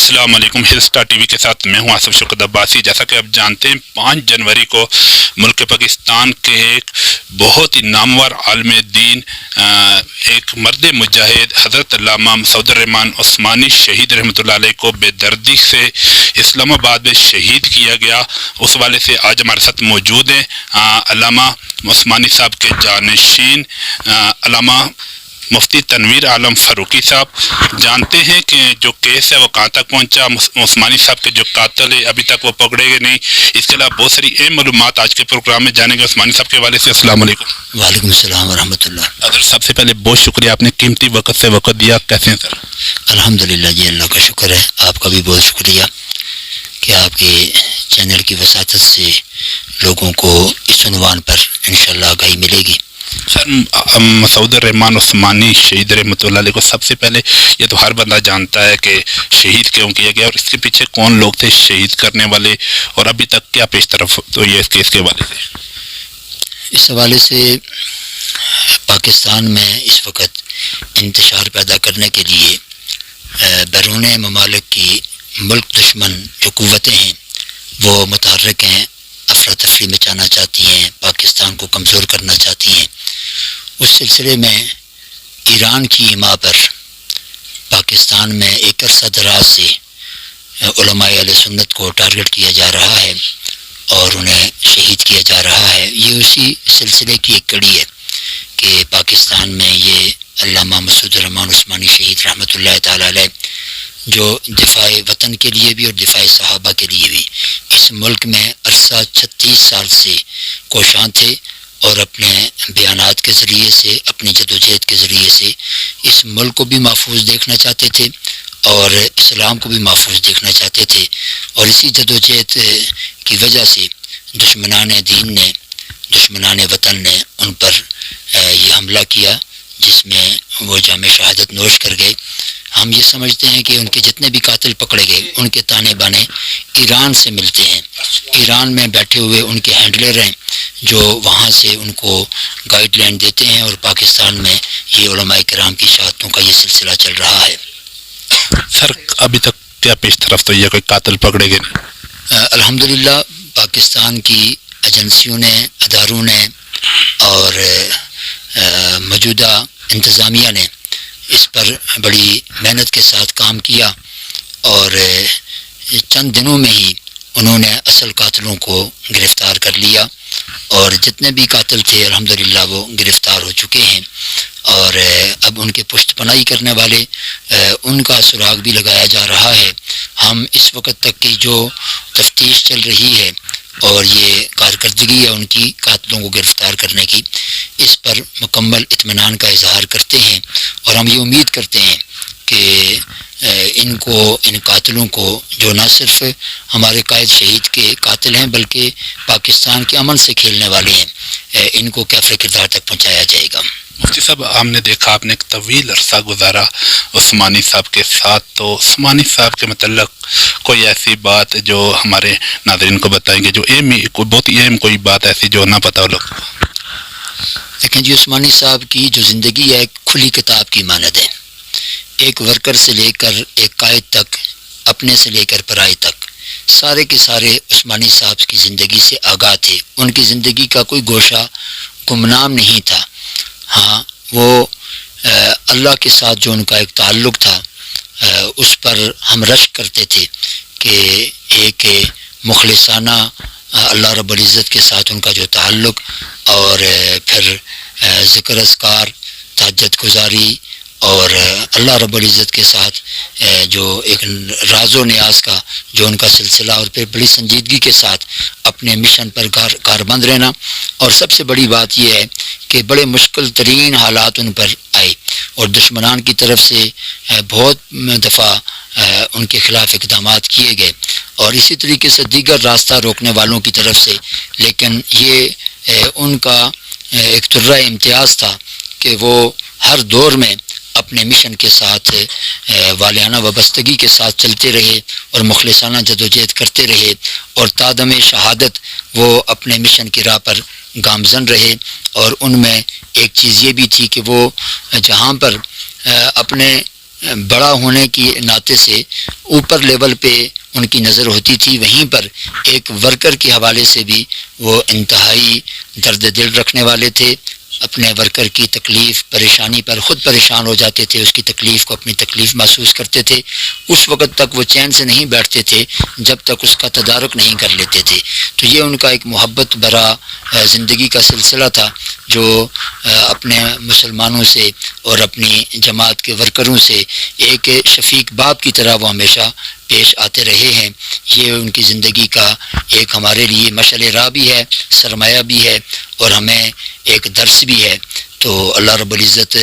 السلام علیکم، ہل اسٹار ٹی وی کے ساتھ میں ہوں آصف شوکت عباسی۔ جیسا کہ آپ جانتے ہیں 5 جنوری کو ملک پاکستان کے ایک بہت ہی نامور عالم دین، ایک مرد مجاہد حضرت علامہ مسعود الرحمن عثمانی شہید رحمۃ اللہ علیہ کو بے دردی سے اسلام آباد میں شہید کیا گیا۔ اس والے سے آج ہمارے ساتھ موجود ہیں علامہ عثمانی صاحب کے جانشین علامہ مفتی تنویر عالم فاروقی صاحب۔ جانتے ہیں کہ جو کیس ہے وہ کہاں تک پہنچا، عثمانی صاحب کے جو قاتل ہے ابھی تک وہ پکڑے گئے نہیں، اس کے علاوہ بہت ساری اہم معلومات آج کے پروگرام میں جانیں گے عثمانی صاحب کے حوالے سے۔ السلام علیکم۔ وعلیکم السلام ورحمۃ اللہ۔ حضرت سب سے پہلے بہت شکریہ، آپ نے قیمتی وقت سے وقت دیا، کیسے ہیں سر؟ الحمدللہ جی، اللہ کا شکر ہے، آپ کا بھی بہت شکریہ کہ آپ کے چینل کی وساطت سے لوگوں کو اس عنوان پر انشاءاللہ آگاہی ملے گی۔ سر، مسعود الرحمن عثمانی شہید رحمۃ اللہ علیہ کو سب سے پہلے یہ تو ہر بندہ جانتا ہے کہ شہید کیوں کیا گیا اور اس کے پیچھے کون لوگ تھے شہید کرنے والے، اور ابھی تک کیا پیش طرف تو یہ اس کیس کے حوالے سے؟ اس حوالے سے پاکستان میں اس وقت انتشار پیدا کرنے کے لیے بیرون ممالک کی ملک دشمن جو قوتیں ہیں وہ متحرک ہیں، افراتفری مچانا چاہتی ہیں، پاکستان کو کمزور کرنا چاہتی ہیں۔ اس سلسلے میں ایران کی ایما پر پاکستان میں ایک عرصہ دراز سے علماء اہل سنت کو ٹارگٹ کیا جا رہا ہے اور انہیں شہید کیا جا رہا ہے۔ یہ اسی سلسلے کی ایک کڑی ہے کہ پاکستان میں یہ علامہ مسعود الرحمن عثمانی شہید رحمۃ اللہ تعالی علیہ جو دفاع وطن کے لیے بھی اور دفاع صحابہ کے لیے بھی اس ملک میں عرصہ 36 سال سے کوشاں تھے، اور اپنے بیانات کے ذریعے سے، اپنی جدوجہد کے ذریعے سے اس ملک کو بھی محفوظ دیکھنا چاہتے تھے اور اسلام کو بھی محفوظ دیکھنا چاہتے تھے، اور اسی جدوجہد کی وجہ سے دشمنان دین نے، دشمنان وطن نے ان پر یہ حملہ کیا جس میں وہ جام شہادت نوش کر گئے۔ ہم یہ سمجھتے ہیں کہ ان کے جتنے بھی قاتل پکڑے گئے ان کے تانے بانے ایران سے ملتے ہیں، ایران میں بیٹھے ہوئے ان کے ہینڈلر ہیں جو وہاں سے ان کو گائیڈ لائن دیتے ہیں، اور پاکستان میں یہ علماء کرام کی شہادتوں کا یہ سلسلہ چل رہا ہے۔ سر، ابھی تک کیا پیش طرف تو یہ کوئی قاتل پکڑے گئے نہیں؟ الحمدللہ پاکستان کی ایجنسیوں نے، اداروں نے اور موجودہ انتظامیہ نے اس پر بڑی محنت کے ساتھ کام کیا، اور چند دنوں میں ہی انہوں نے اصل قاتلوں کو گرفتار کر لیا، اور جتنے بھی قاتل تھے الحمدللہ وہ گرفتار ہو چکے ہیں، اور اب ان کے پشت پناہی کرنے والے ان کا سراغ بھی لگایا جا رہا ہے۔ ہم اس وقت تک کی جو تفتیش چل رہی ہے اور یہ کارکردگی ہے ان کی قاتلوں کو گرفتار کرنے کی، اس پر مکمل اطمینان کا اظہار کرتے ہیں، اور ہم یہ امید کرتے ہیں کہ ان قاتلوں کو، جو نہ صرف ہمارے قائد شہید کے قاتل ہیں بلکہ پاکستان کے امن سے کھیلنے والے ہیں، ان کو کیفر کردار تک پہنچایا جائے گا۔ مفتی صاحب، ہم نے دیکھا آپ نے ایک طویل عرصہ گزارا عثمانی صاحب کے ساتھ، تو عثمانی صاحب کے متعلق کوئی ایسی بات جو ہمارے ناظرین کو بتائیں گے، جو کوئی بہت ہی اہم کوئی بات ایسی جو نہ پتہ ہو لوگ؟ لیکن جی، عثمانی صاحب کی جو زندگی ہے ایک کھلی کتاب کی مانند ہے، ایک ورکر سے لے کر ایک قائد تک، اپنے سے لے کر پرائے تک، سارے کے سارے عثمانی صاحب کی زندگی سے آگاہ تھے۔ ان کی زندگی کا کوئی گوشہ گمنام نہیں تھا۔ ہاں، وہ اللہ کے ساتھ جو ان کا ایک تعلق تھا اس پر ہم رشک کرتے تھے کہ ایک مخلصانہ اللہ رب العزت کے ساتھ ان کا جو تعلق، اور پھر ذکر اذکار، تہجد گزاری، اور اللہ رب العزت کے ساتھ جو ایک راز و نیاز کا جو ان کا سلسلہ، اور پھر بڑی سنجیدگی کے ساتھ اپنے مشن پر کاربند رہنا۔ اور سب سے بڑی بات یہ ہے کہ بڑے مشکل ترین حالات ان پر آئے، اور دشمنان کی طرف سے بہت دفعہ ان کے خلاف اقدامات کیے گئے، اور اسی طریقے سے دیگر راستہ روکنے والوں کی طرف سے، لیکن یہ ان کا ایک طرح امتیاز تھا کہ وہ ہر دور میں اپنے مشن کے ساتھ والیانہ وابستگی کے ساتھ چلتے رہے اور مخلصانہ جدوجہد کرتے رہے، اور تادم شہادت وہ اپنے مشن کی راہ پر گامزن رہے۔ اور ان میں ایک چیز یہ بھی تھی کہ وہ جہاں پر اپنے بڑا ہونے کی ناطے سے اوپر لیول پہ ان کی نظر ہوتی تھی، وہیں پر ایک ورکر کے حوالے سے بھی وہ انتہائی درد دل رکھنے والے تھے، اپنے ورکر کی تکلیف پریشانی پر خود پریشان ہو جاتے تھے، اس کی تکلیف کو اپنی تکلیف محسوس کرتے تھے، اس وقت تک وہ چین سے نہیں بیٹھتے تھے جب تک اس کا تدارک نہیں کر لیتے تھے۔ تو یہ ان کا ایک محبت بھرا زندگی کا سلسلہ تھا جو اپنے مسلمانوں سے اور اپنی جماعت کے ورکروں سے ایک شفیق باپ کی طرح وہ ہمیشہ پیش آتے رہے ہیں۔ یہ ان کی زندگی کا ایک ہمارے لیے مشعل راہ بھی ہے، سرمایہ بھی ہے، اور ہمیں ایک درس بھی ہے۔ تو اللہ رب العزت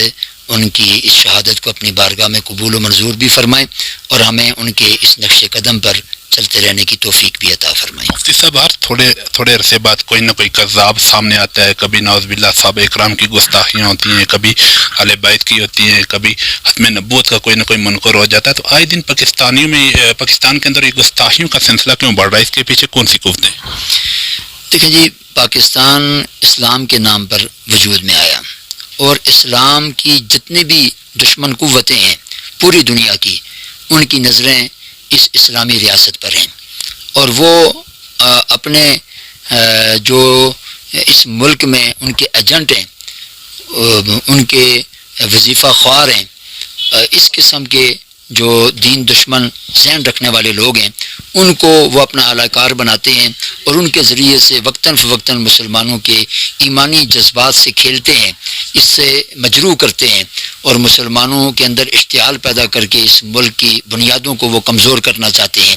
ان کی اس شہادت کو اپنی بارگاہ میں قبول و منظور بھی فرمائے، اور ہمیں ان کے اس نقش قدم پر چلتے رہنے کی توفیق بھی عطا فرمائے۔ مفتی صاحب، ہر تھوڑے عرصے بعد کوئی نہ کوئی کذاب سامنے آتا ہے، کبھی نعوذ باللہ صحابہ اکرام کی گستاخیاں ہوتی ہیں، کبھی اہل بیت کی ہوتی ہیں، کبھی ختم نبوت کا کوئی نہ کوئی منکر ہو جاتا ہے۔ تو آئے دن پاکستان کے اندر یہ گستاخیوں کا سلسلہ کیوں بڑھ رہا ہے؟ اس کے پیچھے کون سی قوتیں؟ دیکھیں جی، پاکستان اسلام کے نام پر وجود میں آیا، اور اسلام کی جتنی بھی دشمن قوتیں ہیں پوری دنیا کی، ان کی نظریں اس اسلامی ریاست پر ہیں، اور وہ اپنے جو اس ملک میں ان کے ایجنٹ ہیں، ان کے وظیفہ خوار ہیں، اس قسم کے جو دین دشمن ذہن رکھنے والے لوگ ہیں، ان کو وہ اپنا اعلی کار بناتے ہیں، اور ان کے ذریعے سے وقتاً فوقتاً مسلمانوں کے ایمانی جذبات سے کھیلتے ہیں، اس سے مجروح کرتے ہیں، اور مسلمانوں کے اندر اشتعال پیدا کر کے اس ملک کی بنیادوں کو وہ کمزور کرنا چاہتے ہیں۔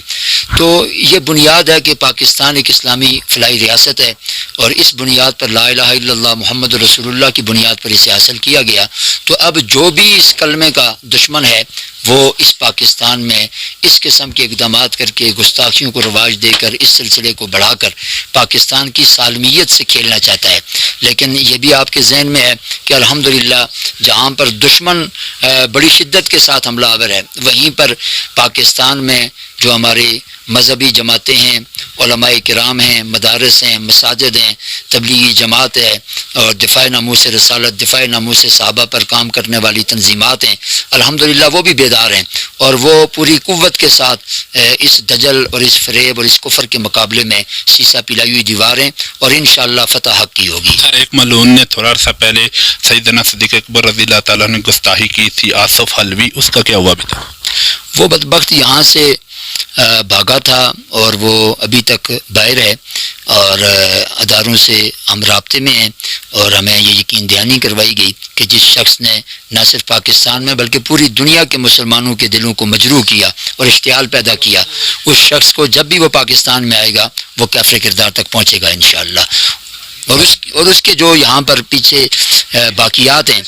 تو یہ بنیاد ہے کہ پاکستان ایک اسلامی فلاحی ریاست ہے، اور اس بنیاد پر لا الہ الا اللہ محمد رسول اللہ کی بنیاد پر اسے حاصل کیا گیا۔ تو اب جو بھی اس کلمے کا دشمن ہے وہ اس پاکستان میں اس قسم کے اقدامات کر کے گستاخیوں کو رواج دے کر اس سلسلے کو بڑھا کر پاکستان کی سالمیت سے کھیلنا چاہتا ہے۔ لیکن یہ بھی آپ کے ذہن میں ہے کہ الحمدللہ جہاں پر دشمن بڑی شدت کے ساتھ حملہ آور ہے، وہیں پر پاکستان میں جو ہمارے مذہبی جماعتیں ہیں، علماء کرام ہیں، مدارس ہیں، مساجد ہیں، تبلیغی جماعت ہے، اور دفاع ناموس رسالت، دفاع ناموس صحابہ پر کام کرنے والی تنظیمات ہیں، الحمدللہ وہ بھی بیدار ہیں، اور وہ پوری قوت کے ساتھ اس دجل اور اس فریب اور اس کفر کے مقابلے میں سیسا پلائی ہوئی دیوار ہیں، اور انشاءاللہ فتح حق کی ہوگی۔ سر، ایک ملعون نے تھوڑا عرصہ پہلے سیدنا صدیق اکبر رضی اللہ تعالیٰ نے گستاخی کی تھی، آصف حلوی، اس کا کیا ہوا بھی تھا؟ وہ بدبخت یہاں سے بھاگا تھا، اور وہ ابھی تک باہر ہے، اور اداروں سے ہم رابطے میں ہیں، اور ہمیں یہ یقین دہانی کروائی گئی کہ جس شخص نے نہ صرف پاکستان میں بلکہ پوری دنیا کے مسلمانوں کے دلوں کو مجروح کیا اور اشتعال پیدا کیا، اس شخص کو جب بھی وہ پاکستان میں آئے گا وہ کافر کردار تک پہنچے گا انشاءاللہ۔ اور اس کے جو یہاں پر پیچھے باقیات ہیں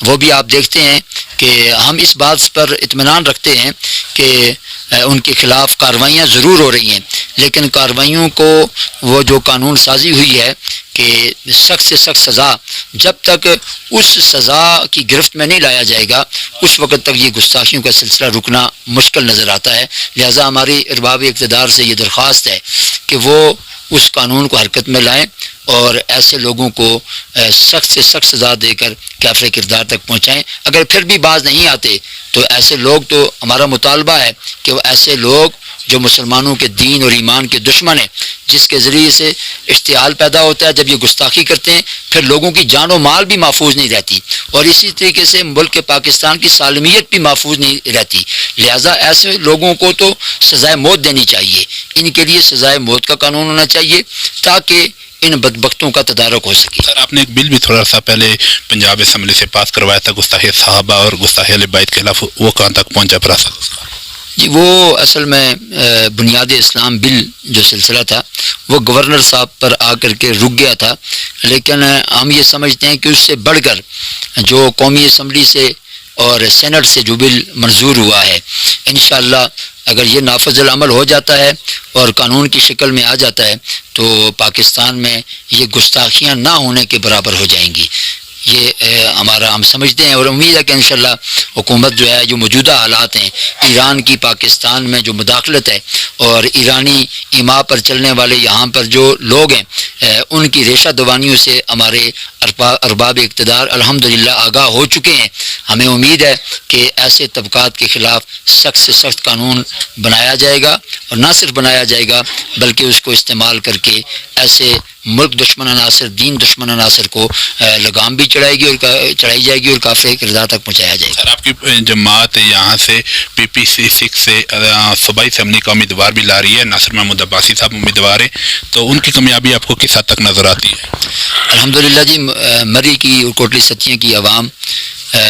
وہ بھی آپ دیکھتے ہیں کہ ہم اس بات پر اطمینان رکھتے ہیں کہ ان کے خلاف کارروائیاں ضرور ہو رہی ہیں، لیکن کارروائیوں کو وہ جو قانون سازی ہوئی ہے کہ سخت سے سخت سزا، جب تک اس سزا کی گرفت میں نہیں لایا جائے گا اس وقت تک یہ گستاخیوں کا سلسلہ رکنا مشکل نظر آتا ہے۔ لہٰذا ہماری ارباب اقتدار سے یہ درخواست ہے کہ وہ اس قانون کو حرکت میں لائیں، اور ایسے لوگوں کو سخت سے سخت سزا دے کر کافر کردار تک پہنچائیں۔ اگر پھر بھی باز نہیں آتے تو ایسے لوگ، تو ہمارا مطالبہ ہے کہ وہ ایسے لوگ جو مسلمانوں کے دین اور ایمان کے دشمن ہیں، جس کے ذریعے سے اشتعال پیدا ہوتا ہے، جب یہ گستاخی کرتے ہیں پھر لوگوں کی جان و مال بھی محفوظ نہیں رہتی، اور اسی طریقے سے ملک پاکستان کی سالمیت بھی محفوظ نہیں رہتی۔ لہٰذا ایسے لوگوں کو تو سزائے موت دینی چاہیے، ان کے لیے سزائے موت کا قانون ہونا چاہیے تاکہ ان بدبختوں کا تدارک ہو سکے۔ سر، آپ نے ایک بل بھی تھوڑا سا پہلے پنجاب اسمبلی سے پاس کروایا تھا گستاخی صحابہ اور گستاخی اہل بیت کے خلاف، وہ کہاں تک پہنچا پروسیس اس کا؟ جی، وہ اصل میں بنیاد اسلام بل جو سلسلہ تھا وہ گورنر صاحب پر آ کر کے رک گیا تھا، لیکن ہم یہ سمجھتے ہیں کہ اس سے بڑھ کر جو قومی اسمبلی سے اور سینٹ سے جو بل منظور ہوا ہے، انشاءاللہ اگر یہ نافذ العمل ہو جاتا ہے اور قانون کی شکل میں آ جاتا ہے تو پاکستان میں یہ گستاخیاں نہ ہونے کے برابر ہو جائیں گی۔ یہ ہم سمجھتے ہیں اور امید ہے کہ انشاءاللہ حکومت جو ہے، جو موجودہ حالات ہیں، ایران کی پاکستان میں جو مداخلت ہے اور ایرانی ایما پر چلنے والے یہاں پر جو لوگ ہیں، ان کی ریشہ دوانیوں سے ہمارے ارباب اقتدار الحمدللہ آگاہ ہو چکے ہیں۔ ہمیں امید ہے کہ ایسے طبقات کے خلاف سخت سے سخت قانون بنایا جائے گا، اور نہ صرف بنایا جائے گا بلکہ اس کو استعمال کر کے ایسے ملک دشمن عناصر، دین دشمن عناصر کو لگام بھی چڑھائی جائے گی اور کافی کردار تک پہنچایا جائے گا۔ سر آپ کی جماعت یہاں سے پی پی سی 6 سے صوبائی اسمبلی کا امیدوار بھی لا رہی ہے، ناصر محمود عباسی صاحب امیدوار ہیں، تو ان کی کامیابی آپ کو کس حد تک نظر آتی ہے؟ الحمدللہ جی، مری کی اور کوٹلی ستیاں کی عوام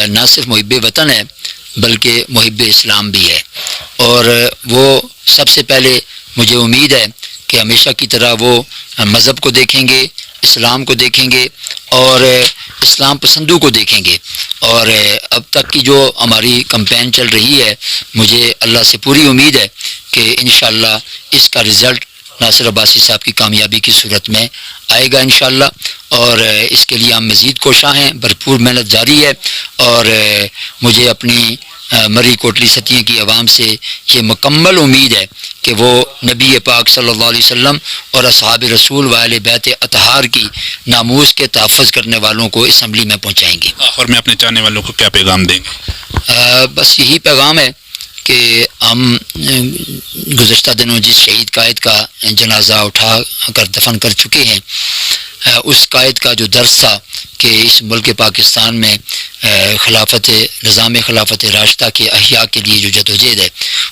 نہ صرف محب وطن ہے بلکہ محب اسلام بھی ہے، اور وہ سب سے پہلے مجھے امید ہے کہ ہمیشہ کی طرح وہ مذہب کو دیکھیں گے، اسلام کو دیکھیں گے اور اسلام پسندوں کو دیکھیں گے، اور اب تک کی جو ہماری کمپین چل رہی ہے مجھے اللہ سے پوری امید ہے کہ انشاءاللہ اس کا رزلٹ ناصر عباسی صاحب کی کامیابی کی صورت میں آئے گا انشاءاللہ، اور اس کے لیے ہم مزید کوشاں ہیں، بھرپور محنت جاری ہے، اور مجھے اپنی مری کوٹلی ستیاں کی عوام سے یہ مکمل امید ہے کہ وہ نبی پاک صلی اللہ علیہ وسلم اور اصحاب رسول و اہل بیت اطہار کی ناموس کے تحفظ کرنے والوں کو اسمبلی میں پہنچائیں گے۔ اور میں اپنے چاہنے والوں کو کیا پیغام دیں گے؟ بس یہی پیغام ہے کہ ہم گزشتہ دنوں جس شہید قائد کا جنازہ اٹھا کر دفن کر چکے ہیں، اس قائد کا جو درس تھا کہ اس ملک پاکستان میں نظام خلافت راشدہ کے احیاء کے لیے جو جدوجہد ہے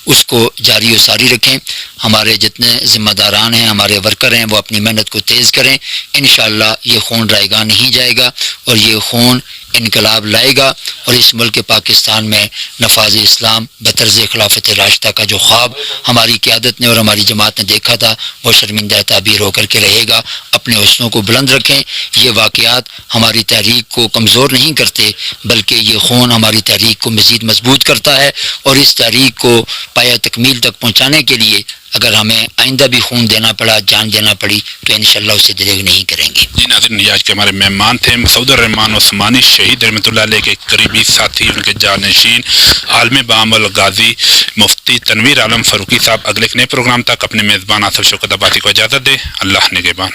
اس کو جاری و ساری رکھیں۔ ہمارے جتنے ذمہ داران ہیں، ہمارے ورکر ہیں، وہ اپنی محنت کو تیز کریں، انشاءاللہ یہ خون رائے گاہ نہیں جائے گا اور یہ خون انقلاب لائے گا، اور اس ملک پاکستان میں نفاذ اسلام بطرز خلافت راشدہ کا جو خواب ہماری قیادت نے اور ہماری جماعت نے دیکھا تھا وہ شرمندہ تعبیر ہو کر کے رہے گا۔ اپنے حوصلوں کو بلند رکھیں، یہ واقعات ہماری تحریک کو کمزور نہیں کرتے بلکہ یہ خون ہماری تحریک کو مزید مضبوط کرتا ہے، اور اس تحریک کو پایہ تکمیل تک پہنچانے کے لیے اگر ہمیں آئندہ بھی خون دینا پڑا، جان دینا پڑی، تو انشاءاللہ اسے دریغ نہیں کریں گے۔ جی ناظرین، آج کے ہمارے مہمان تھے مسعود الرحمان عثمانی، شہید رحمۃ اللہ علیہ کے قریبی ساتھی، ان کے جانشین عالم بامل غازی مفتی تنویر عالم فاروقی صاحب۔ اگلے ایک نئے پروگرام تک اپنے میزبان آصف شوکت عباسی کو اجازت دے۔ اللہ نگہبان۔